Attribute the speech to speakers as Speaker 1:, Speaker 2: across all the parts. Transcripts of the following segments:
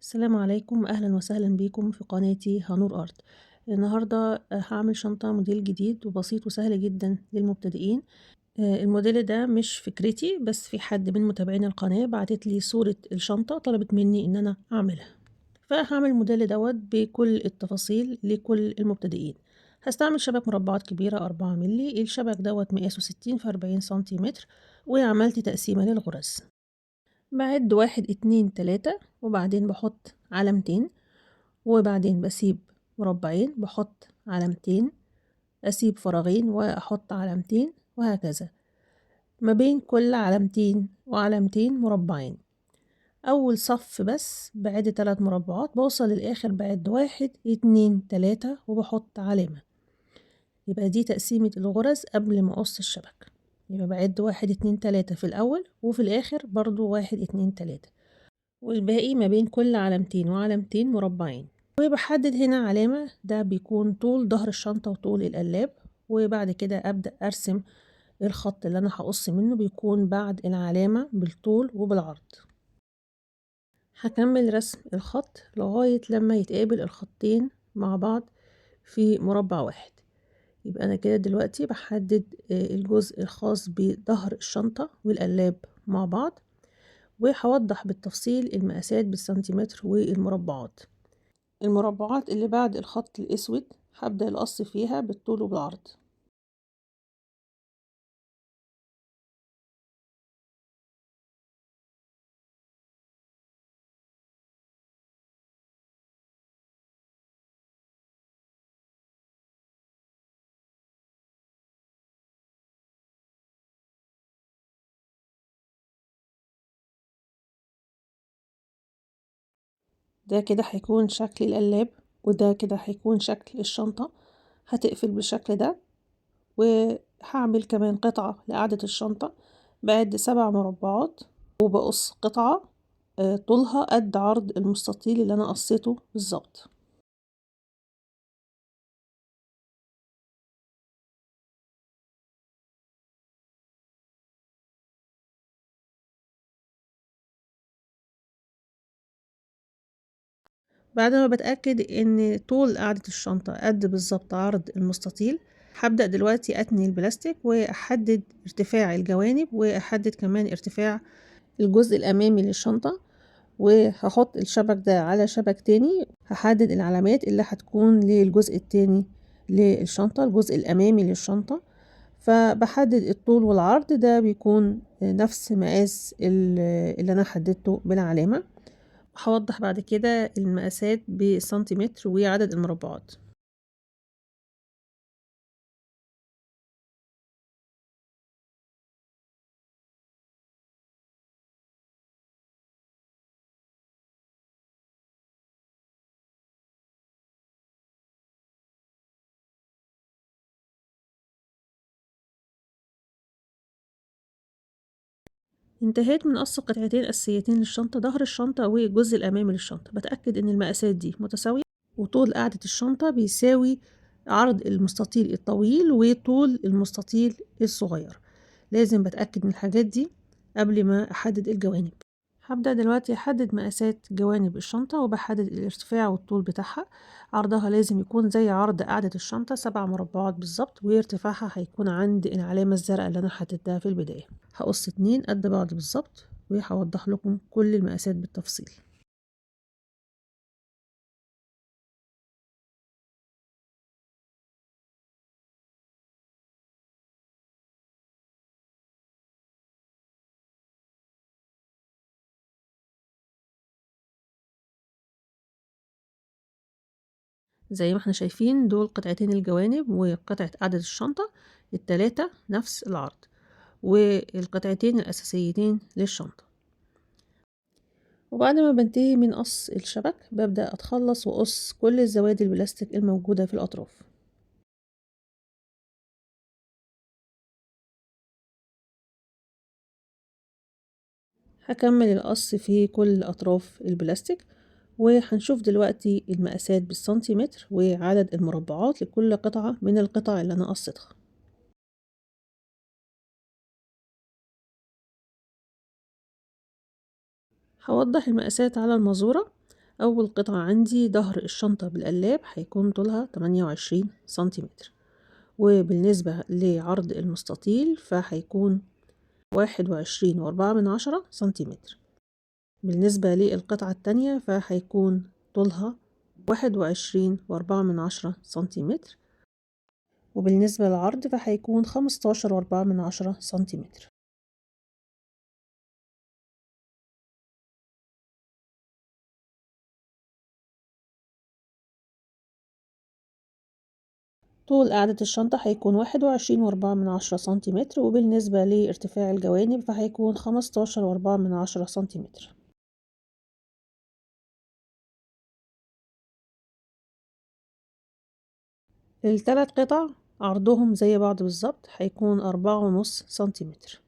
Speaker 1: السلام عليكم، أهلا وسهلا بيكم في قناتي هنور أرت. النهاردة هعمل شنطة موديل جديد وبسيط وسهل جدا للمبتدئين. الموديل ده مش فكرتي، بس في حد من متابعين القناة بعتت لي صورة الشنطة، طلبت مني إن أنا أعملها، فهعمل الموديل دوت بكل التفاصيل لكل المبتدئين. هستعمل شبك مربعات كبيرة 4 ملي. الشبك دوت مقاسه 60 في 40 سنتيمتر، وعملت تقسيمة للغرز. بعد 1 2 3، وبعدين بحط علامتين، وبعدين بسيب مربعين بحط علامتين، أسيب فراغين وأحط علامتين، وهكذا ما بين كل علامتين وعلامتين مربعين. أول صف بس بعد 3 مربعات، بوصل للآخر بعد 1 2 3 وبحط علامة. يبقى دي تقسيمة الغرز قبل ما أقص الشبك. يبقى بعد 1 2 3 في الأول، وفي الآخر برضو 1 2 3، والباقي ما بين كل علامتين وعلامتين مربعين. وبحدد هنا علامة، ده بيكون طول ظهر الشنطة وطول القلاب. وبعد كده أبدأ أرسم الخط اللي أنا هقص منه، بيكون بعد العلامة بالطول وبالعرض. هكمل رسم الخط لغاية لما يتقابل الخطين مع بعض في مربع واحد. يبقى أنا كده دلوقتي بحدد الجزء الخاص بظهر الشنطة والقلاب مع بعض، وهوضح بالتفصيل المقاسات بالسنتيمتر والمربعات. المربعات اللي بعد الخط الأسود هبدأ القص فيها بالطول وبالعرض. ده كده هيكون شكل القلاب، وده كده هيكون شكل الشنطة. هتقفل بالشكل ده، وهعمل كمان قطعة لقاعدة الشنطة. بعد 7 مربعات، وبقص قطعة طولها قد عرض المستطيل اللي أنا قصيته بالظبط. بعد ما بتأكد ان طول قاعدة الشنطة قد بالظبط عرض المستطيل، هبدأ دلوقتي أتني البلاستيك وأحدد ارتفاع الجوانب، وأحدد كمان ارتفاع الجزء الأمامي للشنطة. وهحط الشبك ده على شبك تاني، هحدد العلامات اللي هتكون للجزء التاني للشنطة، الجزء الأمامي للشنطة. فبحدد الطول والعرض، ده بيكون نفس مقاس اللي أنا حددته بالعلامة. هوضح بعد كده المقاسات بالسنتيمتر وعدد المربعات. انتهيت من قص قطعتين أساسيتين للشنطة، ظهر الشنطة والجزء الأمامي للشنطة. بتأكد إن المقاسات دي متساوية، وطول قاعدة الشنطة بيساوي عرض المستطيل الطويل وطول المستطيل الصغير. لازم بتأكد من الحاجات دي قبل ما أحدد الجوانب. هبدأ دلوقتي أحدد مقاسات جوانب الشنطة، وبحدد الارتفاع والطول بتاعها. عرضها لازم يكون زي عرض قاعدة الشنطة 7 مربعات بالظبط، وارتفاعها هيكون عند العلامة الزرقاء اللي أنا حددتها في البداية. هقص 2 قد بعض بالظبط، وهوضح لكم كل المقاسات بالتفصيل. زي ما احنا شايفين، دول قطعتين الجوانب وقطعة قاعدة الشنطة، التلاتة نفس العرض، والقطعتين الأساسيتين للشنطة. وبعد ما بنتهي من قص الشبك، ببدأ أتخلص وأقص كل الزوائد البلاستيك الموجودة في الأطراف. هكمل القص في كل أطراف البلاستيك، وهنشوف دلوقتي المقاسات بالسنتيمتر وعدد المربعات لكل قطعة من القطع اللي أنا قصيتها. هوضح المقاسات على المازورة. أول قطعة عندي ظهر الشنطة بالقلاب هيكون طولها 28 سنتيمتر، وبالنسبة لعرض المستطيل فهيكون 21.4 سنتيمتر. بالنسبة للقطعة التانية فهيكون طولها 21.4 سنتيمتر، وبالنسبة للعرض فهيكون 15.4 سنتيمتر. طول قاعدة الشنطة هيكون 21.4 سنتيمتر، وبالنسبة لارتفاع الجوانب فهيكون 15.4 سنتيمتر. التلات قطع عرضهم زي بعض بالظبط، هيكون 4.5 سنتيمتر.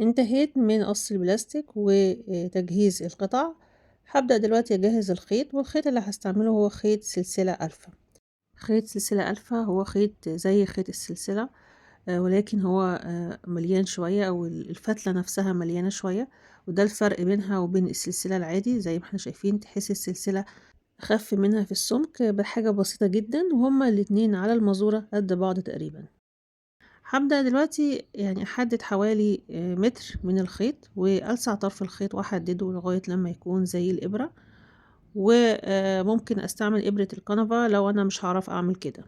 Speaker 1: انتهيت من قص البلاستيك وتجهيز القطع. هبدأ دلوقتي أجهز الخيط، والخيط اللي هستعمله هو خيط سلسلة ألفا. خيط سلسلة ألفا هو خيط زي خيط السلسلة، ولكن هو مليان شوية، أو الفتلة نفسها مليانة شوية، وده الفرق بينها وبين السلسلة العادي. زي ما احنا شايفين تحس السلسلة أخف منها في السمك بحاجة بسيطة جدا، وهما الاتنين على المزورة قد بعض تقريبا. هبدأ دلوقتي يعني أحدد حوالي متر من الخيط، وألسع طرف الخيط وأحدده لغاية لما يكون زي الإبرة، وممكن أستعمل إبرة الكنفة لو أنا مش هعرف أعمل كده.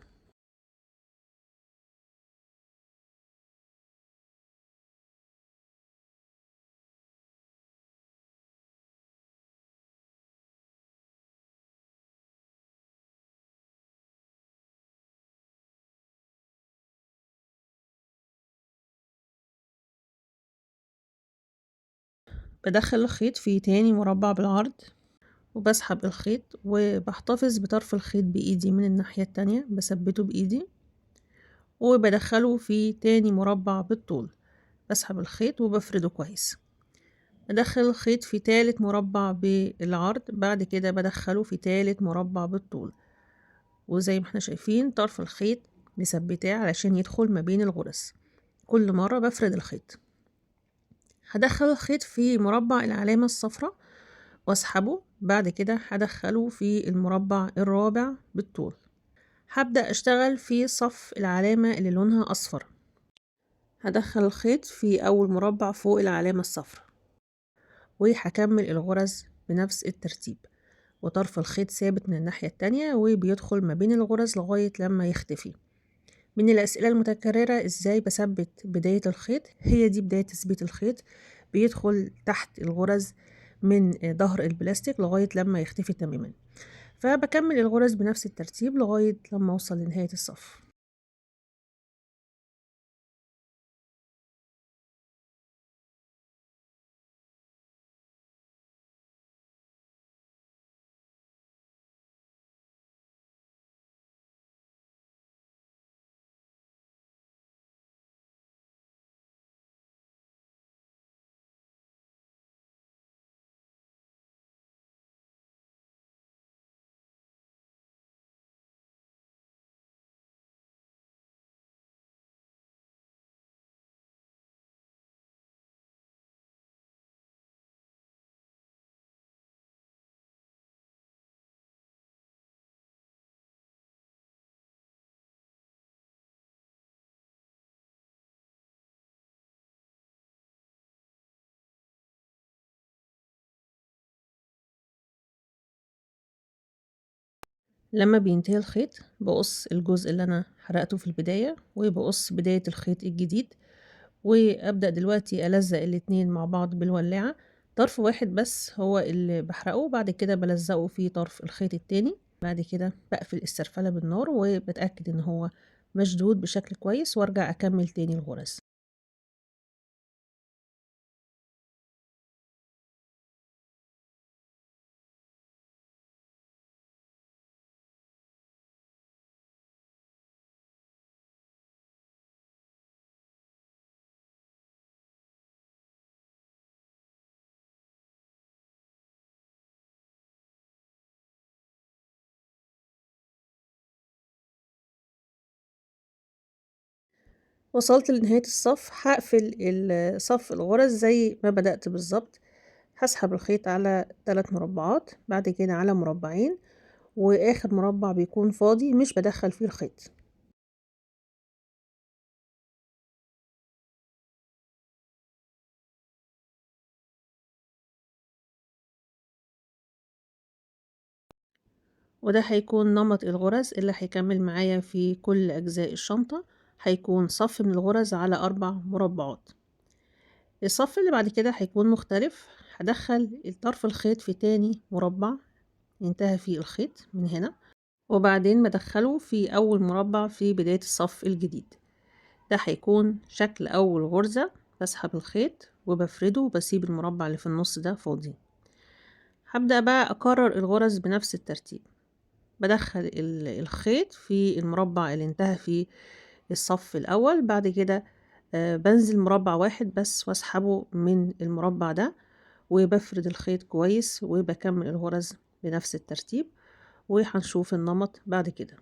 Speaker 1: بدخل الخيط في تاني مربع بالعرض، وبسحب الخيط وبحتفظ بطرف الخيط بإيدي من الناحية التانية، بثبته بإيدي وبدخله في تاني مربع بالطول. بسحب الخيط وبفرده كويس. بدخل الخيط في تالت مربع بالعرض، بعد كده بدخله في تالت مربع بالطول، وزي ما احنا شايفين طرف الخيط مثبتاه علشان يدخل ما بين الغرز. كل مرة بفرد الخيط. هدخل الخيط في مربع العلامة الصفراء واسحبه، بعد كده هدخله في المربع الرابع بالطول. هبدأ اشتغل في صف العلامة اللي لونها اصفر. هدخل الخيط في اول مربع فوق العلامة الصفراء، وهكمل الغرز بنفس الترتيب، وطرف الخيط ثابت من الناحية التانية وبيدخل ما بين الغرز لغاية لما يختفي. من الأسئلة المتكررة ازاي بثبت بداية الخيط، هي دي بداية تثبيت الخيط. بيدخل تحت الغرز من ظهر البلاستيك لغاية لما يختفي تماما. فبكمل الغرز بنفس الترتيب لغاية لما اوصل لنهاية الصف. لما بينتهي الخيط بقص الجزء اللي انا حرقته في البداية، وبقص بداية الخيط الجديد، وابدأ دلوقتي الزق الاتنين مع بعض بالولاعة. طرف واحد بس هو اللي بحرقه، بعد كده بلزقه في طرف الخيط التاني. بعد كده بقفل السرفلة بالنار وبتأكد ان هو مشدود بشكل كويس، وارجع اكمل تاني الغرز. وصلت لنهاية الصف، هقفل صف الغرز زي ما بدأت بالظبط. هسحب الخيط على 3 مربعات، بعد كده على مربعين، واخر مربع بيكون فاضي مش بدخل فيه الخيط. وده هيكون نمط الغرز اللي هيكمل معايا في كل أجزاء الشنطة. هيكون صف من الغرز على 4 مربعات. الصف اللي بعد كده هيكون مختلف. هدخل طرف الخيط في تاني مربع ينتهي فيه الخيط من هنا، وبعدين بدخله في أول مربع في بداية الصف الجديد. ده هيكون شكل أول غرزة. بسحب الخيط وبفرده وبسيب المربع اللي في النص ده فاضي. هبدأ بقى أكرر الغرز بنفس الترتيب. بدخل الخيط في المربع اللي انتهى فيه الصف الأول، بعد كده بنزل مربع واحد بس واسحبه من المربع ده، وبفرد الخيط كويس وبكمل الغرز بنفس الترتيب، وهنشوف النمط بعد كده.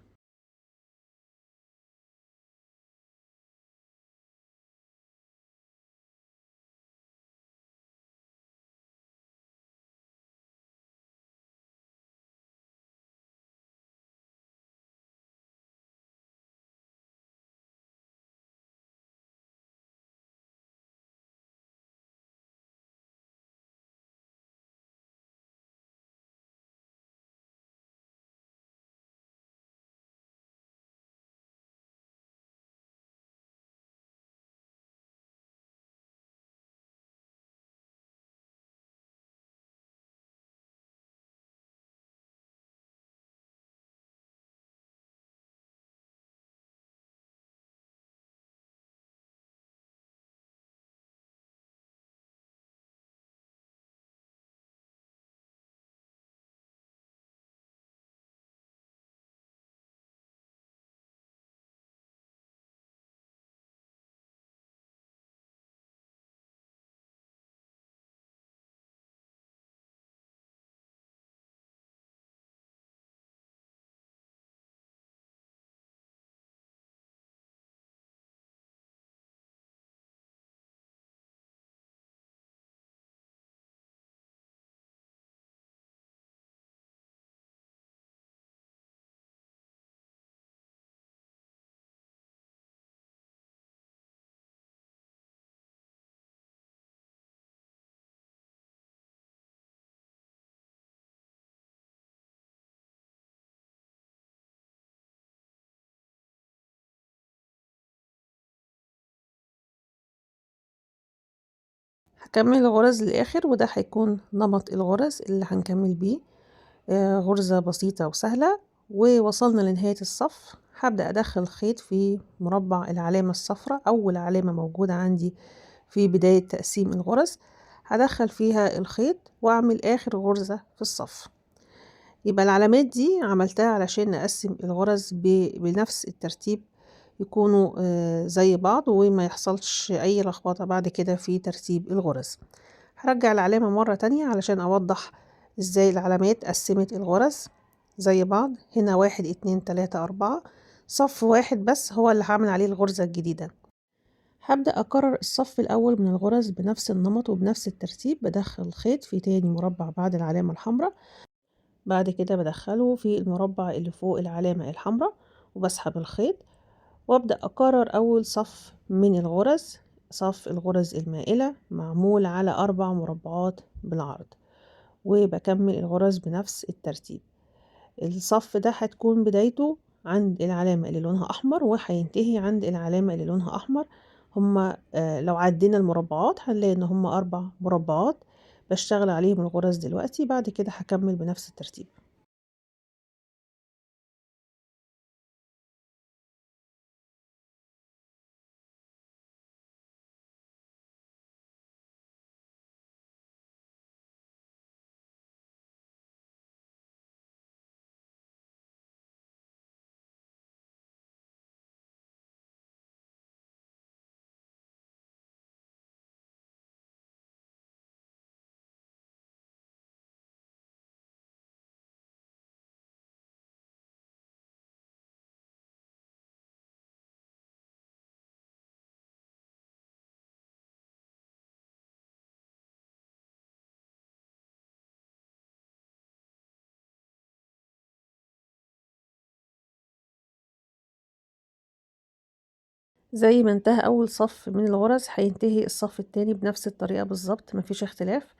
Speaker 1: هكمل الغرز للآخر، وده هيكون نمط الغرز اللي هنكمل بيه. غرزة بسيطة وسهلة، ووصلنا لنهاية الصف. هبدأ أدخل الخيط في مربع العلامة الصفراء، أول علامة موجودة عندي في بداية تقسيم الغرز. هدخل فيها الخيط وأعمل آخر غرزة في الصف. يبقى العلامات دي عملتها علشان نقسم الغرز بنفس الترتيب، يكونوا زي بعض وما يحصلش أي لخبطة بعد كده في ترتيب الغرز. هرجع العلامة مرة تانية علشان أوضح ازاي العلامات قسمت الغرز زي بعض. هنا 1 2 3 4، صف واحد بس هو اللي هعمل عليه الغرزة الجديدة. هبدأ أكرر الصف الأول من الغرز بنفس النمط وبنفس الترتيب. بدخل الخيط في تاني مربع بعد العلامة الحمراء، بعد كده بدخله في المربع اللي فوق العلامة الحمراء وبسحب الخيط، وابدأ اكرر اول صف من الغرز. صف الغرز المائلة معمول على 4 مربعات بالعرض، وبكمل الغرز بنفس الترتيب. الصف ده هتكون بدايته عند العلامة اللي لونها احمر وهينتهي عند العلامة اللي لونها احمر. هما لو عدينا المربعات هنلاقي ان هما 4 مربعات بشتغل عليهم الغرز دلوقتي، بعد كده هكمل بنفس الترتيب. زي ما انتهى أول صف من الغرز هينتهي الصف التاني بنفس الطريقة بالظبط، مفيش اختلاف.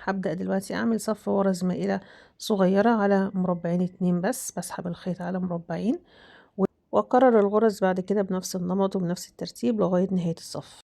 Speaker 1: هبدأ دلوقتي أعمل صف غرز مائلة صغيرة على مربعين اتنين بس، بسحب الخيط على مربعين وأكرر الغرز بعد كده بنفس النمط وبنفس الترتيب لغاية نهاية الصف.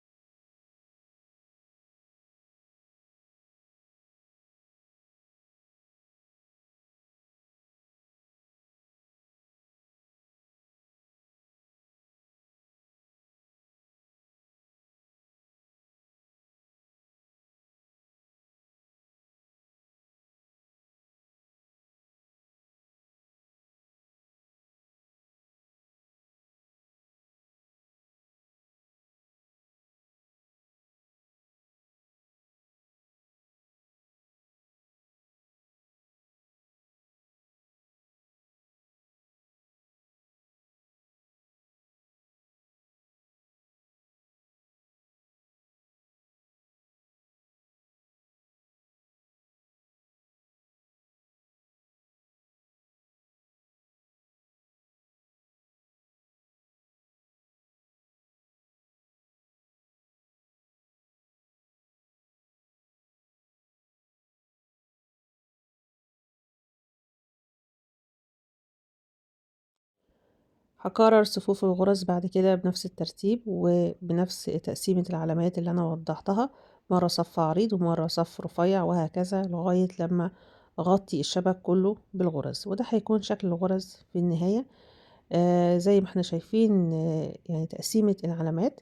Speaker 1: هكرر صفوف الغرز بعد كده بنفس الترتيب وبنفس تقسيمة العلامات اللي أنا وضحتها، مرة صف عريض ومرة صف رفيع وهكذا لغاية لما أغطي الشبك كله بالغرز، وده هيكون شكل الغرز في النهاية. زي ما احنا شايفين يعني تقسيمة العلامات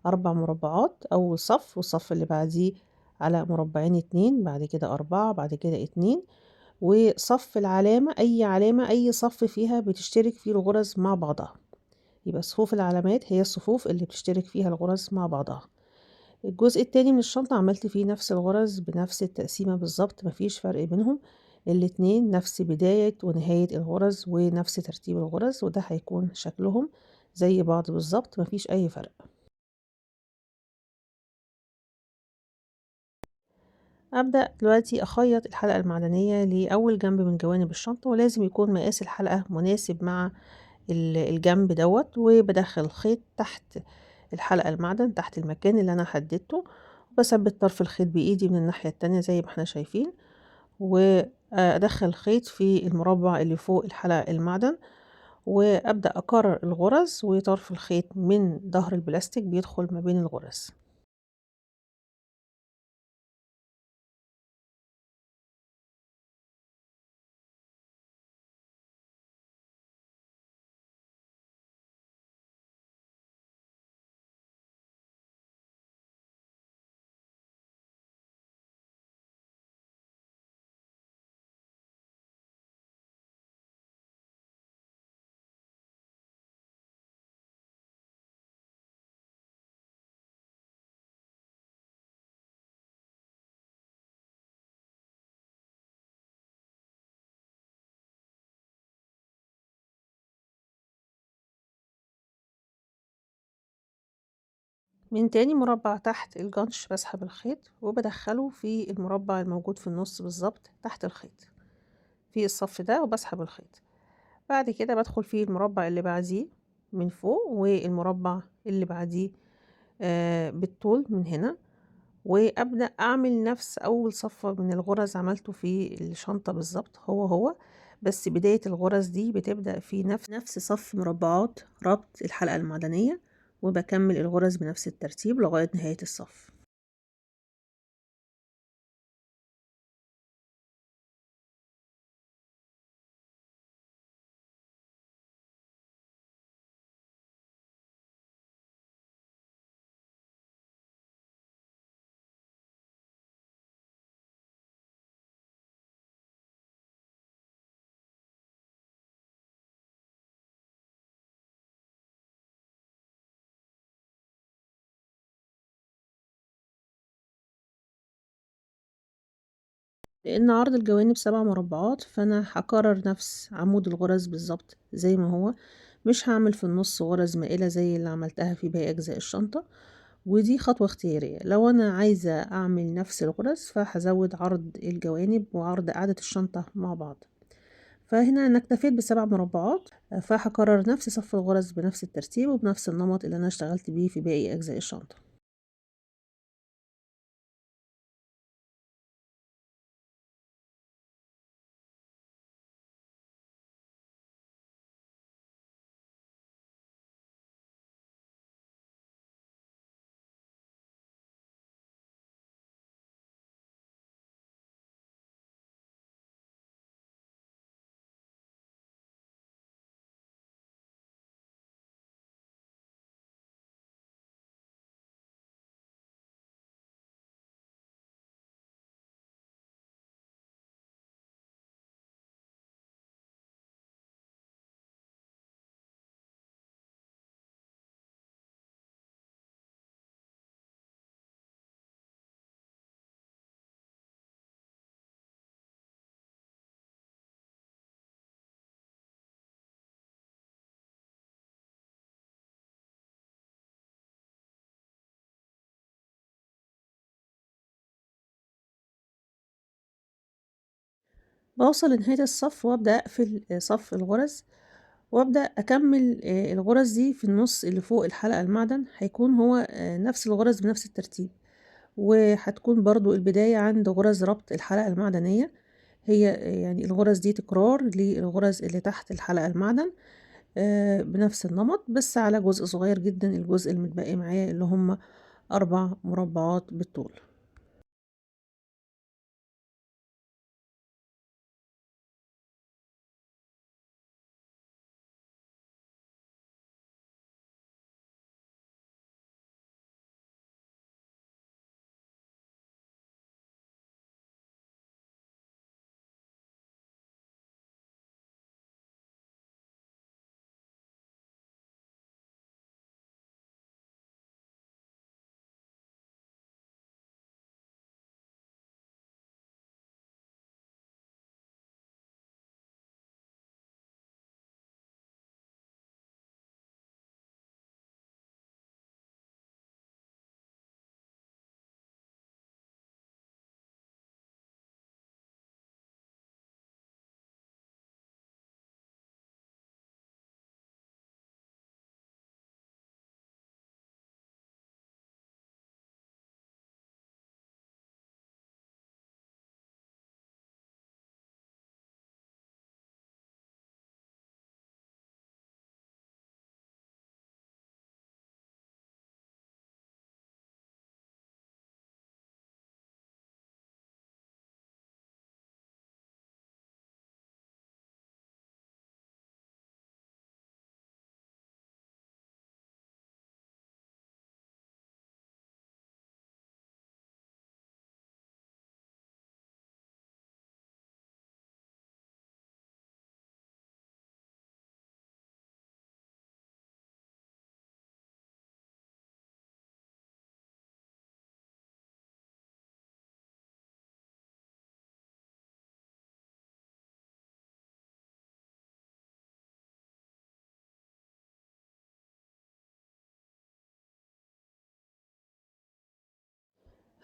Speaker 1: 4 مربعات أول صف، والصف اللي بعديه على مربعين اتنين، بعد كده 4، بعد كده اتنين، وصف العلامة أي علامة أي صف فيها بتشترك فيه الغرز مع بعضها، يبقى صفوف العلامات هي الصفوف اللي بتشترك فيها الغرز مع بعضها. الجزء التاني من الشنطة عملت فيه نفس الغرز بنفس التقسيمة بالظبط، مفيش فرق بينهم، الاتنين نفس بداية ونهاية الغرز ونفس ترتيب الغرز، وده هيكون شكلهم زي بعض بالظبط، مفيش أي فرق. أبدأ دلوقتي أخيط الحلقة المعدنية لأول جنب من جوانب الشنطة، ولازم يكون مقاس الحلقة مناسب مع الجنب دوت، وبدخل الخيط تحت الحلقة المعدن تحت المكان اللي أنا حددته، وبثبت طرف الخيط بإيدي من الناحية التانية زي ما احنا شايفين، وأدخل الخيط في المربع اللي فوق الحلقة المعدن، وأبدأ أكرر الغرز وطرف الخيط من ظهر البلاستيك بيدخل ما بين الغرز. من تاني مربع تحت الجنش بسحب الخيط وبدخله في المربع الموجود في النص بالظبط تحت الخيط في الصف ده، وبسحب الخيط. بعد كده بدخل فيه المربع اللي بعديه من فوق، والمربع اللي بعديه بالطول من هنا، وأبدأ أعمل نفس أول صفة من الغرز عملته في الشنطة بالظبط، هو بس بداية الغرز دي بتبدأ في نفس صف مربعات ربط الحلقة المعدنية، وبكمل الغرز بنفس الترتيب لغاية نهاية الصف. لأن عرض الجوانب 7 مربعات، فأنا هكرر نفس عمود الغرز بالظبط زي ما هو، مش هعمل في النص غرز مائلة زي اللي عملتها في باقي أجزاء الشنطة، ودي خطوة اختيارية. لو أنا عايزة أعمل نفس الغرز فهزود عرض الجوانب وعرض قاعدة الشنطة مع بعض، فهنا أنا اكتفيت ب7 مربعات، فهاكرر نفس صف الغرز بنفس الترتيب وبنفس النمط اللي أنا اشتغلت بيه في باقي أجزاء الشنطة. باوصل لنهاية الصف وأبدأ أقفل صف الغرز، وأبدأ أكمّل الغرز دي في النُص اللي فوق الحلقة المعدن، هيكون هو نفس الغرز بنفس الترتيب، وهتكون برضه البداية عند غرز ربط الحلقة المعدنية، هي يعني الغرز دي تكرار للغرز اللي تحت الحلقة المعدن بنفس النمط، بس على جزء صغير جدًا، الجزء المتبقي معايا اللي هم 4 مربعات بالطول.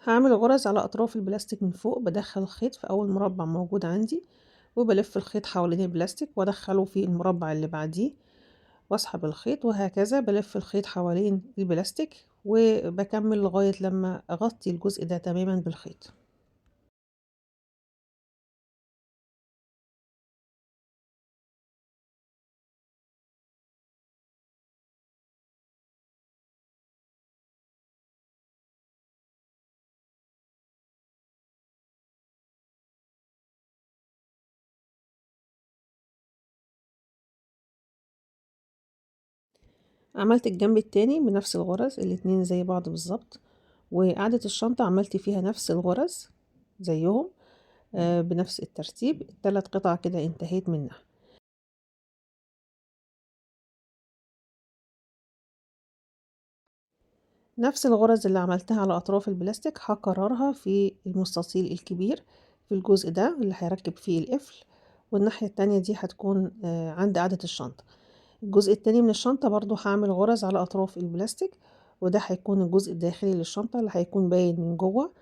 Speaker 1: هاعمل غرز على أطراف البلاستيك من فوق، بادخّل الخيط في أول مربع موجود عندي، وبالِف الخيط حوالين البلاستيك وأدخّله في المربع اللي بعديه، وأسحب الخيط وهكذا بالِف الخيط حوالين البلاستيك، وباكمّل لغاية لمّا أغطّي الجزء ده تمامًا بالخيط. عملت الجنب التاني بنفس الغرز، الاتنين زي بعض بالضبط، وقاعدة الشنطة عملت فيها نفس الغرز زيّهم بنفس الترتيب، ال3 قطع كده انتهيت منها. نفس الغرز اللي عملتها على أطراف البلاستيك هاكررها في المستطيل الكبير في الجزء ده اللي هيركب فيه القفل، والناحية التانية دي هتكون عند قاعدة الشنطة. الجزء التاني من الشنطة برضه هاعمل غرز على أطراف البلاستيك، وده هيكون الجزء الداخلي للشنطة اللي هيكون باين من جوه،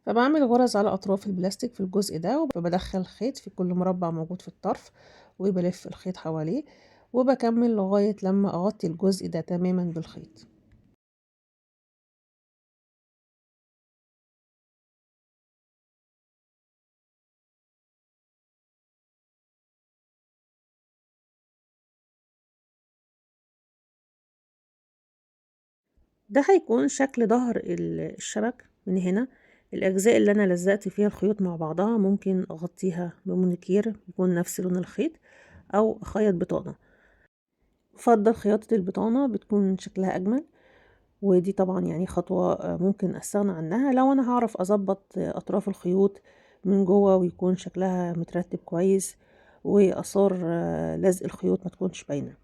Speaker 1: فباعمل غرز على أطراف البلاستيك في الجزء ده، وبادخل خيط في كل مربع موجود في الطرف، وبلف الخيط حواليه وبكمل لغاية لما أغطي الجزء ده تماما بالخيط. ده هيكون شكل ضهر الشبك من هنا. الأجزاء اللي أنا لزقت فيها الخيوط مع بعضها ممكن أغطيها بمونيكير يكون نفس لون الخيط أو أخيط بطانة. بفضل خياطة البطانة بتكون شكلها أجمل، ودي طبعا يعني خطوة ممكن أستغنى عنها لو أنا هعرف أظبط أطراف الخيوط من جوه ويكون شكلها مترتب كويس، وآثار لزق الخيوط ما تكونش باينة.